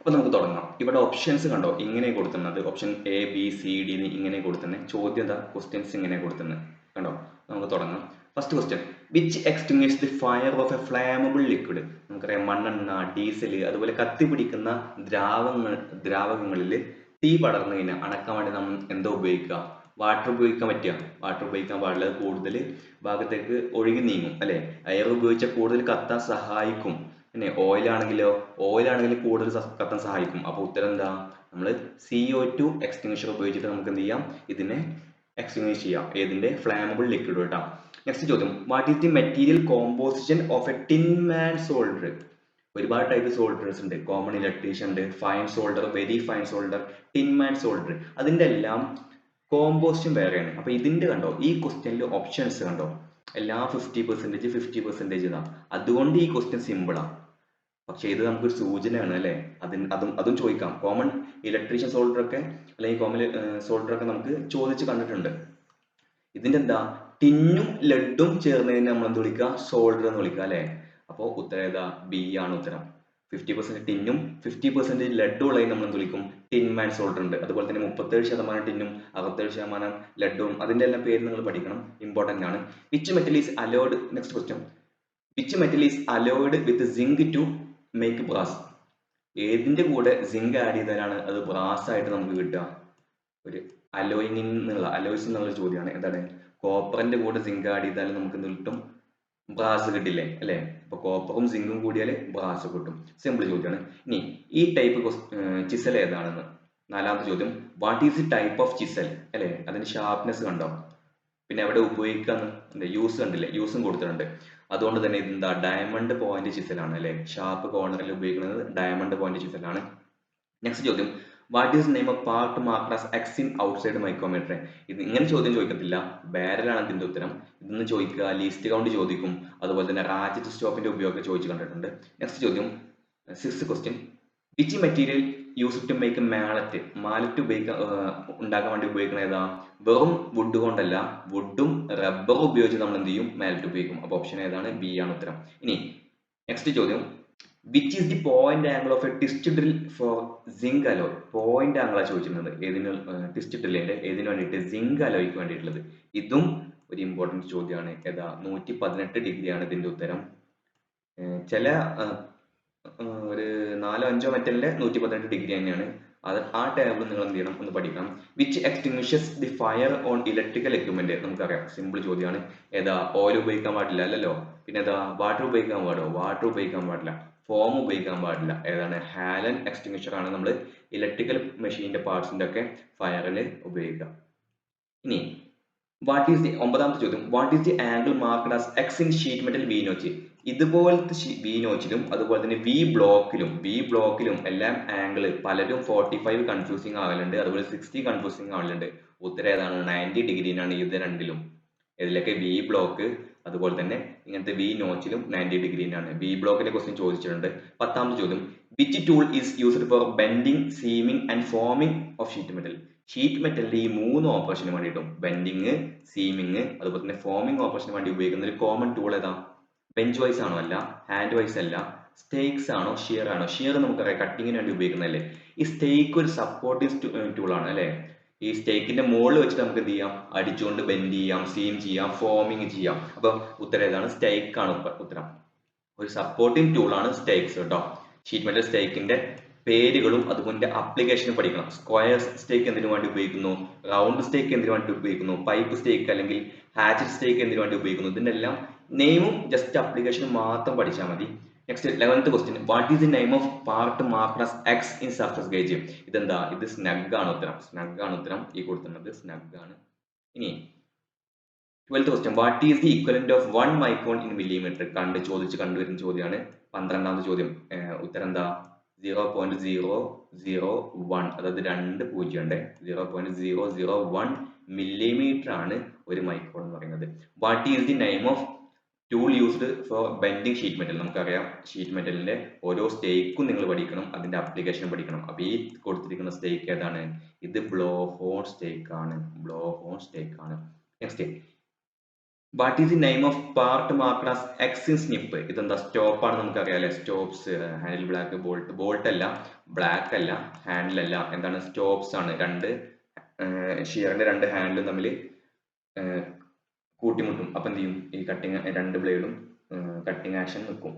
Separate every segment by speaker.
Speaker 1: അപ്പോൾ നമുക്ക് തുടങ്ങാം. ഇവിടെ ഓപ്ഷൻസ് കണ്ടോ ഇങ്ങനെ കൊടുക്കുന്നത്, option A B C D ഇങ്ങനെ കൊടുക്കുന്നത്. ചോദ്യത ക്വസ്റ്റ്യൻസ് ഇങ്ങനെ കൊടുക്കുന്നത് കണ്ടോ. നമുക്ക് തുടങ്ങാം. First question, which extinguish the fire of a flammable liquid. നമുക്കറിയാം മണ്ണെണ്ണ, ഡീസൽ, അതുപോലെ കത്തിപ്പിടിക്കുന്ന ദ്രാവകങ്ങളിൽ തീ പടർന്നു കഴിഞ്ഞാൽ അണക്കാൻ വേണ്ടി നമ്മൾ എന്താ ഉപയോഗിക്കുക? വാട്ടർ ഉപയോഗിക്കാൻ പറ്റുക? വാട്ടർ ഉപയോഗിക്കാൻ പാടില്ല, അത് കൂടുതൽ ഭാഗത്തേക്ക് ഒഴുകി നീങ്ങും അല്ലെ. എയർ ഉപയോഗിച്ചാൽ കൂടുതൽ കത്താൻ സഹായിക്കും. പിന്നെ ഓയിലാണെങ്കിൽ കൂടുതൽ കത്താൻ സഹായിക്കും. അപ്പോൾ ഉത്തരം എന്താ? നമ്മൾ CO2 എക്സ്റ്റിങ്വിഷർ ഉപയോഗിച്ചിട്ട് നമുക്ക് എന്ത് ചെയ്യാം? ഇതിനെ എക്സ്റ്റിങ്വിഷ് ചെയ്യാം. ഏതിന്റെ? ഫ്ലാമബിൾ ലിക്വിഡ് കേട്ടോ. നെക്സ്റ്റ് ചോദ്യം, what is the material composition of a tin man solder. ഒരുപാട് ടൈപ്പ് സോൾഡേഴ്സ് ഉണ്ട്. കോമൺ ഇലക്ട്രീഷ്യൻ ഉണ്ട്, fine solder, very fine solder, tin man solder. അതിന്റെ എല്ലാം കോമ്പോസിഷൻ വേറെയാണ്. അപ്പൊ ഇതിന്റെ കണ്ടോ, ഈ ക്വസ്റ്റ്യനിൽ ഓപ്ഷൻസ് കണ്ടോ, എല്ലാം 50%, 50% ഇതാണ്. അതുകൊണ്ട് ഈ ക്വസ്റ്റ്യൻ സിമ്പിളാണ്. പക്ഷെ ഇത് നമുക്കൊരു സൂചനയാണ് അല്ലെ. അതും ചോദിക്കാം. കോമൺ ഇലക്ട്രീഷ്യൻ സോൾഡർ ഒക്കെ അല്ലെങ്കിൽ കോമൺ സോൾഡർ ഒക്കെ നമുക്ക് ചോദിച്ച് കണ്ടിട്ടുണ്ട്. ഇതിന്റെ എന്താ? ടിന്നും ലെഡും ചേർന്നതിന് നമ്മൾ എന്ത് വിളിക്കുക? സോൾഡർ എന്ന് വിളിക്കുക അല്ലെ. അപ്പോൾ ഉത്തരം ഏതാ? ബി ആണ് ഉത്തരം. 50% ടിന്നും 50% ലെഡും ഉള്ളതിന് നമ്മൾ എന്ത് വിളിക്കും? ടിൻ മാൻ സോൾഡർ ഉണ്ട്. അതുപോലെ തന്നെ 37% ടിന്നും 67% ലെഡും. അതിന്റെ എല്ലാം പേര് നിങ്ങൾ പഠിക്കണം, ഇമ്പോർട്ടന്റ് ആണ്. Which metal is alloyed. Next question, which metal is alloyed with zinc to make brass. ഏതിന്റെ കൂടെ സിങ്ക് ആഡ് ചെയ്താലാണ് അത് ബ്രാസ് ആയിട്ട് നമുക്ക് കിട്ടുക? ഒരു അലോയ്സ് എന്നുള്ള ചോദ്യമാണ്. എന്താണ്? കോപ്പറിന്റെ കൂടെ സിങ്ക് ആഡ് ചെയ്താൽ നമുക്ക് എന്ത് കിട്ടും? ബ്രാസ് കിട്ടില്ലേ അല്ലെ. അപ്പൊ കോപ്പറും സിങ്കും കൂടിയാൽ ബ്രാസ് കിട്ടും. സിമ്പിൾ ചോദ്യമാണ്. ഇനി ഈ ടൈപ്പ് ചിസൽ ഏതാണെന്ന്. നാലാമത്തെ ചോദ്യം, what is the type of chisel അല്ലെ. അതിന്റെ ഷാർപ്നെസ് കണ്ടോ, പിന്നെ എവിടെ ഉപയോഗിക്കാന്ന് യൂസ് കണ്ടില്ലേ, യൂസും കൊടുത്തിട്ടുണ്ട്. അതുകൊണ്ട് തന്നെ ഇതെന്താ? ഡയമണ്ട് പോയിന്റ് ചിസലാണ് അല്ലെ. ഷാർപ്പ് കോർണറിൽ ഉപയോഗിക്കുന്നത് ഡയമണ്ട് പോയിന്റ് ചിസലാണ്. നെക്സ്റ്റ് ചോദ്യം, what is name of part marked as X in outside micrometer. ഇത് ഇങ്ങനെ ചോദ്യം ചോദിക്കത്തില്ല, ബാരലാണ് ഇതിന്റെ ഉത്തരം. ഇതൊന്ന് ചോദിക്കുക, ലീസ്റ്റ് കൗണ്ട് ചോദിക്കും, അതുപോലെ തന്നെ റാച്ചറ്റ് സ്റ്റോപ്പിന്റെ ഉപയോഗം ചോദിച്ചു കണ്ടിട്ടുണ്ട്. നെക്സ്റ്റ് ചോദ്യം, six question, which material use to make mallet. Mallet ഉണ്ടാക്കാൻ വേണ്ടി ഉപയോഗിക്കുന്നത് ഏതാ? വെറും വുഡ് കൊണ്ടല്ല, വുഡും റബ്ബറും ഉപയോഗിച്ച് നമ്മൾ എന്ത് ചെയ്യും? മാലറ്റ് ഉപയോഗിക്കും. അപ്പൊ ഓപ്ഷൻ ഏതാണ്? ബി ആണ് ഉത്തരം. ഇനി നെക്സ്റ്റ് ചോദ്യം, which is the point angle of a twist drill for zinc alloy. Point ആംഗിളാണ് ചോദിച്ചിരുന്നത്. ഏതിന്? ട്വിസ്റ്റ് ഡ്രില്ലിന്റെ ഏതിനു വേണ്ടിയിട്ട്? സിങ്ക് അലോയ്ക്ക് വേണ്ടിയിട്ടുള്ളത്. ഇതും ഒരു ഇമ്പോർട്ടന്റ് ചോദ്യമാണ്. ഏതാ? 118 ഡിഗ്രിയാണ് ഇതിന്റെ ഉത്തരം. ചില ഒരു 4-5 മെറ്റലിന്റെ 118 ഡിഗ്രി തന്നെയാണ്. ആ ടേബിൾ നിങ്ങൾ എന്ത് ചെയ്യണം? ഒന്ന് പഠിക്കണം. Which extinguishes the fire on electrical equipment. നമുക്കറിയാം, സിമ്പിൾ ചോദ്യമാണ്. ഏതാ? ഓയിൽ ഉപയോഗിക്കാൻ പാടില്ല അല്ലല്ലോ. പിന്നെ ഏതാ? വാട്ടർ ഉപയോഗിക്കാൻ പാടോ? വാട്ടർ ഉപയോഗിക്കാൻ പാടില്ല. ഫോം ഉപയോഗിക്കാൻ പാടില്ല. ഏതാണ്? ഹാലൻ എക്സ്റ്റിങ്വിഷർ ആണ് നമ്മൾ ഇലക്ട്രിക്കൽ മെഷീന്റെ പാർട്സിന്റെ ഒക്കെ ഫയറിൽ ഉപയോഗിക്കുക. ഇനി ഒമ്പതാമത്തെ ചോദ്യം, what is the angle marked as X in sheet metal V notch. ഇതുപോലത്തെ വി നോച്ചിലും അതുപോലെ തന്നെ വി ബ്ലോക്കിലും എല്ലാം ആംഗിൾ പലരും 45 കൺഫ്യൂസിങ് ആവലുണ്ട്, അതുപോലെ 60 കൺഫ്യൂസിങ് ആവലുണ്ട്. ഉത്തരം ഏതാണ്? 90 ഡിഗ്രിനാണ് ഇത് രണ്ടിലും. ഇതിലൊക്കെ വി ബ്ലോക്ക് അതുപോലെ തന്നെ ഇങ്ങനത്തെ വി നോച്ചിലും 90 ഡിഗ്രിനാണ്. വി ബ്ലോക്കിന്റെ ക്വസ്റ്റ്യൻ ചോദിച്ചിട്ടുണ്ട്. പത്താമത്തെ ചോദ്യം, which tool is used for bending, seaming and forming of sheet metal. Sheet മെറ്റലിന്റെ ഈ 3 ഓപ്പറേഷന് വേണ്ടിയിട്ടും ബെൻഡിങ്, സീമിംഗ് അതുപോലെ തന്നെ ഫോമിംഗ് ഓപ്പറേഷന് വേണ്ടി ഉപയോഗിക്കുന്ന ഒരു കോമൺ ടൂൾ ഏതാ? ബെഞ്ച് വൈസ് ആണോ? അല്ല. ഹാൻഡ് വൈസ് അല്ല. സ്റ്റേക്സ് ആണോ? ഷിയർ ആണോ? ഷിയർ നമുക്കറിയാം കട്ടിങ്ങിന് വേണ്ടി ഉപയോഗിക്കുന്നതല്ലേ. ഈ സ്റ്റേക്ക് ഒരു സപ്പോർട്ടീവ് ടൂൾ ആണ് അല്ലെ. ഈ സ്റ്റേക്കിന്റെ മുകളിൽ വെച്ചിട്ട് നമുക്ക് എന്ത് ചെയ്യാം? അടിച്ചുകൊണ്ട് ബെൻഡ് ചെയ്യാം, സീം ചെയ്യാം, ഫോമിംഗ് ചെയ്യാം. അപ്പൊ ഉത്തരം ഏതാണ്? സ്റ്റേക്ക് ആണ് ഉത്തരം. ഒരു സപ്പോർട്ടിംഗ് ടൂൾ ആണ് സ്റ്റേക്സ് കേട്ടോ. ഷീറ്റ് മെറ്റൽ സ്റ്റേക്കിന്റെ പേരുകളും അതുപോലെ അപ്ലിക്കേഷനും പഠിക്കണം. സ്ക്വയർ സ്റ്റേക്ക് എന്തിനു വേണ്ടി ഉപയോഗിക്കുന്നു? റൗണ്ട് സ്റ്റേക്ക് എന്തിനു വേണ്ടി ഉപയോഗിക്കുന്നു? പൈപ്പ് സ്റ്റേക്ക് അല്ലെങ്കിൽ ഹാച്ചറ്റ് സ്റ്റേക്ക് എന്തിനു വേണ്ടി ഉപയോഗിക്കുന്നു? ഇതിന്റെ എല്ലാം നെയിമും ജസ്റ്റ് അപ്ലിക്കേഷനും മാത്രം പഠിച്ചാൽ മതി. Next 11th question, what is the name of part marked as X in surface gauge. ഇതെന്താ? ഇത് സ്നഗ് ആണ് ഉത്തരം. സ്നഗ് ആണ് ഉത്തരം. ഈ കൊടുക്കുന്നത് സ്നഗ് ആണ്. ഇനി 12th question, what is the equivalent of 1 micron in millimetre. കണ്ടുവരുന്ന ചോദ്യമാണ്. 12ാമത്തെ ചോദ്യം. ഉത്തരം എന്താ? 0.001, അതായത് 2 പൂജ്യമുണ്ട്. 0.001 മില്ലിമീറ്റർ ആണ് ഒരു മൈക്രോൺ എന്ന് പറയുന്നത്. What is the name of tool used for bending sheet metal. നമുക്കറിയാം ഷീറ്റ് മെറ്റലിന്റെ ഓരോ സ്റ്റേക്കും നിങ്ങൾ പഠിക്കണം, അതിന്റെ അപ്ലിക്കേഷൻ പഠിക്കണം. അപ്പൊ ഈ കൊടുത്തിരിക്കുന്ന സ്റ്റേക്ക് ഏതാണ്? ഇത് ബ്ലോ ഹോൺ സ്റ്റേക്ക് ആണ്. ബ്ലോ ഹോൺ സ്റ്റേക്ക് ആണ്. Next what is the name of part marked as X in snip? ഇതെന്താ സ്റ്റോപ്പ് ആണ്, നമുക്കറിയാം അല്ലെ. Stops, handle black, bolt, bolt അല്ല, ബ്ലാക്ക് അല്ല, ഹാൻഡിൽ അല്ല, എന്താണ് സ്റ്റോപ്സ് ആണ്. രണ്ട് ഷിയറിന്റെ രണ്ട് ഹാൻഡിലും തമ്മിൽ കൂട്ടിമുട്ടും. അപ്പൊ എന്ത് ചെയ്യും? ഈ കട്ടിങ് രണ്ട് ബ്ലേഡും കട്ടിങ് ആക്ഷൻ നിൽക്കും.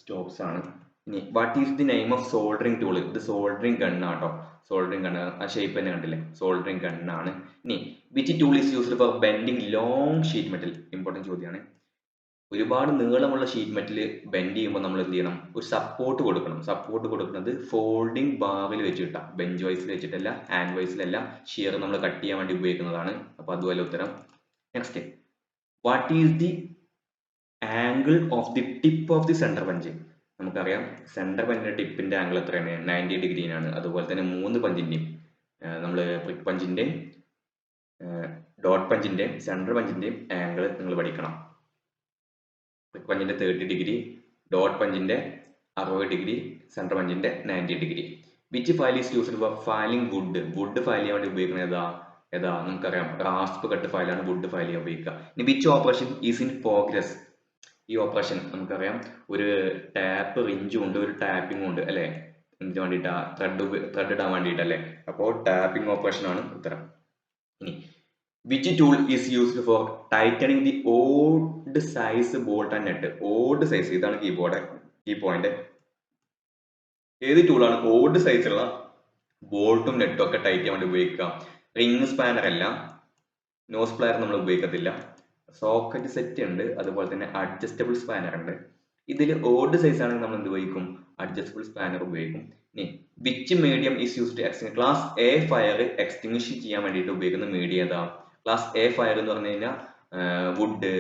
Speaker 1: സ്റ്റോപ്സ് ആണ്. ഇനി what is the name of soldering tool? ഇത് സോൾഡറിങ് ഗണ്ണാട്ടോ. സോൾഡറിങ് ഗണ്ണ്, ആ ഷേപ്പ് തന്നെ കണ്ടില്ലേ, സോൾഡറിങ് ഗണ്ണാണ്. ഇനി which tool is used for bending long sheet metal? Important ചോദ്യമാണ്. ഒരുപാട് നീളമുള്ള ഷീറ്റ് മെറ്റൽ ബെൻഡ് ചെയ്യുമ്പോൾ നമ്മൾ എന്ത് ചെയ്യണം? ഒരു സപ്പോർട്ട് കൊടുക്കണം. സപ്പോർട്ട് കൊടുക്കുന്നത് ഫോൾഡിംഗ് ബാറിൽ വെച്ചിട്ടാ, ബെഞ്ച് വൈസിൽ വെച്ചിട്ടല്ല, ഹാൻഡ് വൈസിലല്ല. ഷിയർ നമ്മൾ കട്ട് ചെയ്യാൻ വേണ്ടി ഉപയോഗിക്കുന്നതാണ്. അപ്പൊ അതുപോലെ ഉത്തരം. Next, what is the angle of the tip of the centre punch? നമുക്കറിയാം സെന്റർ പഞ്ചിന്റെ ടിപ്പിന്റെ ആംഗിൾ എത്രയാണ്? 90 ഡിഗ്രിയാണ്. അതുപോലെ തന്നെ മൂന്ന് പഞ്ചിന്റെയും, നമ്മൾ പ്രിക് പഞ്ചിന്റെയും ഡോട്ട് പഞ്ചിന്റെയും സെന്റർ പഞ്ചിന്റെയും ആംഗിൾ നിങ്ങൾ പഠിക്കണം. പ്രിക് പഞ്ചിന്റെ 30 ഡിഗ്രി, ഡോട്ട് പഞ്ചിന്റെ 60 ഡിഗ്രി, സെന്റർ പഞ്ചിന്റെ 90 degree. Which file is used for filing wood? Wood file ചെയ്യാൻ വേണ്ടി ഉപയോഗിക്കുന്നത് ഏതാ? നമുക്കറിയാം റാസ്പ് കട്ട് ഫയലാണ് വുഡ് ഫയൽ ചെയ്യാൻ ഉപയോഗിക്കുക. ഇനി which operation is in progress? ഈ ഓപ്പറേഷൻ നമുക്കറിയാം, ഒരു ടാപ്പ് റിഞ്ചും ഉണ്ട്, ഒരു ടാപ്പിംഗും ഉണ്ട് അല്ലെ. എന്തിനു വേണ്ടിയിട്ടാ? ത്രെഡ് ഇടാൻ വേണ്ടിയിട്ടല്ലേ. അപ്പോൾ ടാപ്പിംഗ് ഓപ്പറേഷൻ ആണ് ഉത്തരം. ഇനി which tool is used four tightening the odd size bolt and net? Odd size, ഇതാണ് കീ പോയിന്റ്. ഏത് ടൂളാണ് ഓഡ് സൈസുള്ള ബോൾട്ടും നെറ്റും ഒക്കെ ടൈറ്റ് ചെയ്യാൻ വേണ്ടി ഉപയോഗിക്കുക? റിംഗ് സ്പാനർ അല്ല, നോസ് പ്ലയർ നമ്മൾ ഉപയോഗിക്കത്തില്ല, സോക്കറ്റ് സെറ്റ് ഉണ്ട്, അതുപോലെ തന്നെ അഡ്ജസ്റ്റബിൾ സ്പാനർ ഉണ്ട്. ഇതിൽ ഓഡ് സൈസ് ആണെങ്കിൽ നമ്മൾ എന്ത് ഉപയോഗിക്കും? അഡ്ജസ്റ്റബിൾ സ്പാനർ ഉപയോഗിക്കും. ഇനി which medium is used extinguishing? Class A fire extinguish ചെയ്യാൻ വേണ്ടിയിട്ട് ഉപയോഗിക്കുന്ന മീഡിയം ഏതാ? ക്ലാസ് എ ഫയർ എന്ന് പറഞ്ഞു കഴിഞ്ഞാൽ വുഡ്,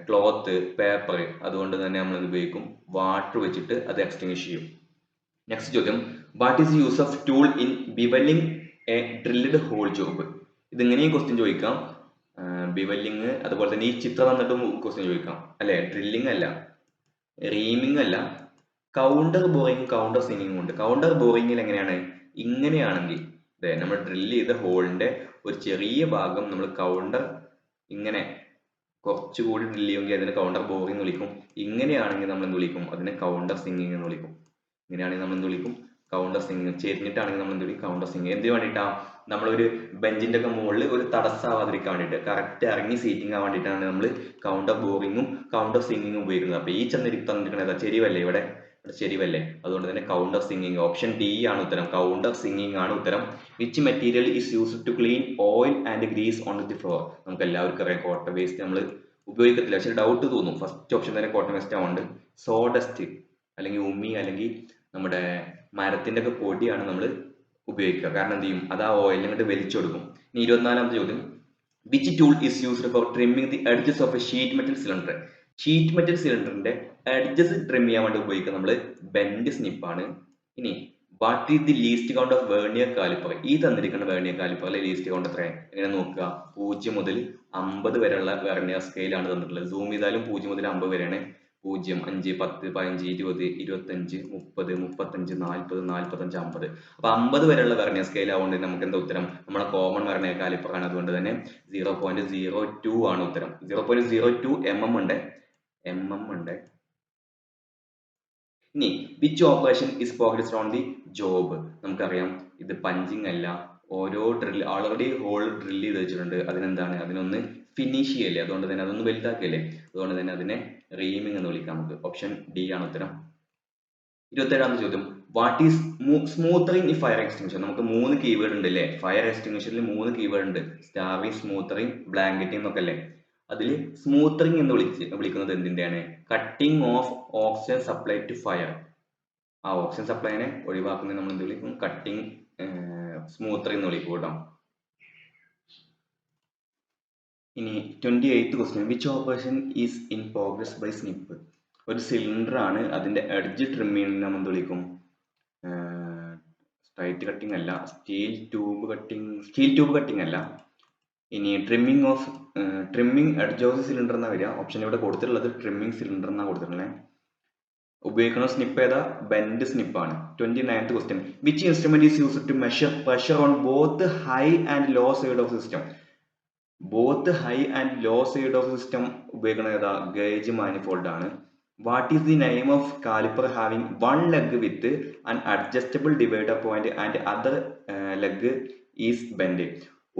Speaker 1: ക്ലോത്ത്, പേപ്പർ. അതുകൊണ്ട് തന്നെ നമ്മൾ എന്ത് ഉപയോഗിക്കും? വാട്ടർ വെച്ചിട്ട് അത് എക്സ്റ്റിംഗ്വിഷ് ചെയ്യും. നെക്സ്റ്റ് ചോദ്യം, what is use of tool in bevelling a drilled hole job? ഇതിങ്ങനെയും ക്വസ്റ്റ്യൻ ചോദിക്കാം. ബിവലിംഗ്, അതുപോലെ തന്നെ ഈ ചിത്രം തന്നിട്ടും ക്വസ്റ്റ്യൻ ചോദിക്കാം അല്ലെ. ഡ്രില്ലിംഗ് അല്ല, റീമിംഗ് അല്ല, കൗണ്ടർ ബോറിംഗ്, കൗണ്ടർ സിങ്ങിങ് ഉണ്ട്. കൗണ്ടർ ബോറിംഗിൽ എങ്ങനെയാണ്? ഇങ്ങനെയാണെങ്കിൽ നമ്മൾ ഡ്രില്ല് ചെയ്ത ഹോളിന്റെ ഒരു ചെറിയ ഭാഗം നമ്മൾ കൗണ്ടർ, ഇങ്ങനെ കുറച്ചുകൂടി ഡ്രില്ല് ചെയ്യുമെങ്കിൽ അതിനെ കൗണ്ടർ ബോറിംഗ് എന്ന് വിളിക്കും. ഇങ്ങനെയാണെങ്കിൽ നമ്മൾ എന്ത് വിളിക്കും? അതിനെ കൗണ്ടർ സിങ്ങിങ് എന്ന് വിളിക്കും. ഇങ്ങനെയാണെങ്കിൽ നമ്മൾ എന്ത് വിളിക്കും? കൗണ്ടർ സിങ്ങിങ്. ചെരിഞ്ഞിട്ടാണെങ്കിൽ നമ്മൾ എന്ത് വിളിക്കും? കൗണ്ടർ സിങ്ങിങ്. എന്തിനു വേണ്ടിയിട്ടാ? നമ്മളൊരു ബെഞ്ചിന്റെ ഒക്കെ മുകളിൽ ഒരു തടസ്സമാവാതിരിക്കാൻ വേണ്ടിയിട്ട്, കറക്റ്റ് ഇറങ്ങി സീറ്റിംഗ് ആവാൻ വേണ്ടിയിട്ടാണ് നമ്മൾ കൗണ്ടർ ബോറിങ്ങും കൗണ്ടർ സിങ്ങിങ്ങും ഉപയോഗിക്കുന്നത്. അപ്പൊ ഈ തന്നിരിക്കുന്നത് ചെരിവല്ലേ, ഇവിടെ ചെരിവല്ലേ, അതുകൊണ്ട് തന്നെ കൗണ്ടർ സിങ്ങിങ്. ഓപ്ഷൻ ഡി ആണ് ഉത്തരം, കൗണ്ടർ സിങ്ങിങ് ആണ് ഉത്തരം. Which material is used to clean oil and grease on the floor? നമുക്ക് എല്ലാവർക്കും അറിയാം കോട്ടൺ വേസ്റ്റ് നമ്മൾ ഉപയോഗിക്കത്തില്ല, പക്ഷെ ഡൗട്ട് തോന്നും. ഫസ്റ്റ് ഓപ്ഷൻ തന്നെ കോട്ടൺ വേസ്റ്റ് ആവുന്നുണ്ട്. സോഡസ്റ്റ് അല്ലെങ്കിൽ ഉമ്മി അല്ലെങ്കിൽ നമ്മുടെ മരത്തിന്റെ ഒക്കെ പൊടിയാണ് നമ്മൾ ഉപയോഗിക്കുക. കാരണം എന്ത് ചെയ്യും? അത് ആ ഓയിലിനെ കൊണ്ട് വലിച്ചു കൊടുക്കും. ഇനി 24ാമത്തെ ചോദ്യം, which tool is used for trimming the edges of a sheet metal cylinder? Sheet metal സിലിണ്ടറിന്റെ എഡ്ജസ് ട്രിം ചെയ്യാൻ വേണ്ടി ഉപയോഗിക്കുക നമ്മൾ ബെൻഡ് സ്നിപ്പാണ്. ഇനി what is the least count of vernier caliper? ഈ തന്നിരിക്കുന്ന വേർണിയർ കാലിപ്പറിലെ ലീസ്റ്റ് കൗണ്ട് എത്രയാണ്? എങ്ങനെ നോക്കുക? 0 മുതൽ 50 വരെയുള്ള വെർണിയർ സ്കെയിലാണ് തന്നിട്ടുള്ളത്. സൂം ചെയ്താലും 0 മുതൽ 50 വരെയാണ്. 0, 5, 10, 15, 20, 25, 30, 35, 40, 45, 50. അപ്പൊ 50 വരെയുള്ള വെർണിയർ സ്കെയിൽ ആവുകൊണ്ട് നമുക്ക് എന്താ ഉത്തരം? നമ്മളെ കോമൺ വെർണിയർ കാലിപ്പർ ആണ്. അതുകൊണ്ട് തന്നെ 0.02 ആണ് ഉത്തരം. 0.02 mm ഉണ്ട്. ഇനി which operation is progressed on the job? നമുക്കറിയാം ഇത് പഞ്ചിങ് അല്ല, ഓരോ ഡ്രിൽ ഓൾറെഡി ഹോൾ ഡ്രിൽ ചെയ്ത് വെച്ചിട്ടുണ്ട്. അതിനൊന്ന് ഫിനിഷ് ചെയ്യല്ലേ, അതുകൊണ്ട് തന്നെ അതൊന്ന് വലുതാക്കിയല്ലേ, അതുകൊണ്ട് തന്നെ അതിനെ റീമിംഗ് എന്ന് വിളിക്കാം നമുക്ക്. ഓപ്ഷൻ ഡി ആണ് ഉത്തരം. 27ാമത്തെ ചോദ്യം, what is smothering in fire extinguisher? നമുക്ക് 3 കീവേഡ് ഉണ്ട് അല്ലേ, ഫയർ എക്സ്റ്റിംഗ്വിഷറിൽ 3 കീവേഡ് ഉണ്ട്. സ്റ്റാറിംഗ്, സ്മൂത്തറിംഗ്, ബ്ലാങ്കറ്റിംഗ് എന്നൊക്കെ അല്ലേ. അതിൽ സ്മൂത്തറിംഗ് എന്ന് വിളിക്കുന്നത് എന്തിന്റെയാണ്? Cutting off oxygen supply to fire. ആ ഓക്സിജൻ സപ്ലൈനെ ഒഴിവാക്കുന്നത് നമ്മൾ എന്ത് വിളിക്കും? കട്ടിംഗ്, സ്മൂത്തറിംഗ് എന്ന് വിളിക്കും കേട്ടോ. ഇനി 28th question, which operation is in progress by snip? ഒരു സിലിണ്ടർ ആണ്, അതിന്റെ എഡ്ജ് ട്രിം ചെയ്യുന്നതിന് നമ്മൾ എന്ത് വിളിക്കും? സ്ട്രൈറ്റ് കട്ടിംഗ് അല്ല, സ്റ്റീൽ ട്യൂബ് കട്ടിംഗ് അല്ല. ഇനി ട്രിമ്മിങ് എഡ്ജ് ഓഫ് സിലിണ്ടർ എന്നാ വരിക. ഓപ്ഷൻ ഇവിടെ കൊടുത്തിട്ടുള്ളത് ട്രിമ്മിങ് സിലിണ്ടർ എന്നാ കൊടുത്തിട്ടുള്ളത്. ഉപയോഗിക്കുന്ന സ്നിപ്പ് ഏതാ? ബെൻഡ് സ്നിപ്പാണ്. 29th question, which instrument is used to measure pressure on both high and low side of system? Both high and low side of system ഉപയോഗിക്കുന്നത് ഏതാ? ഗേജ് മാനിഫോൾഡ് ആണ്. What is the name of caliper having one leg with an adjustable divider point and other leg is bend.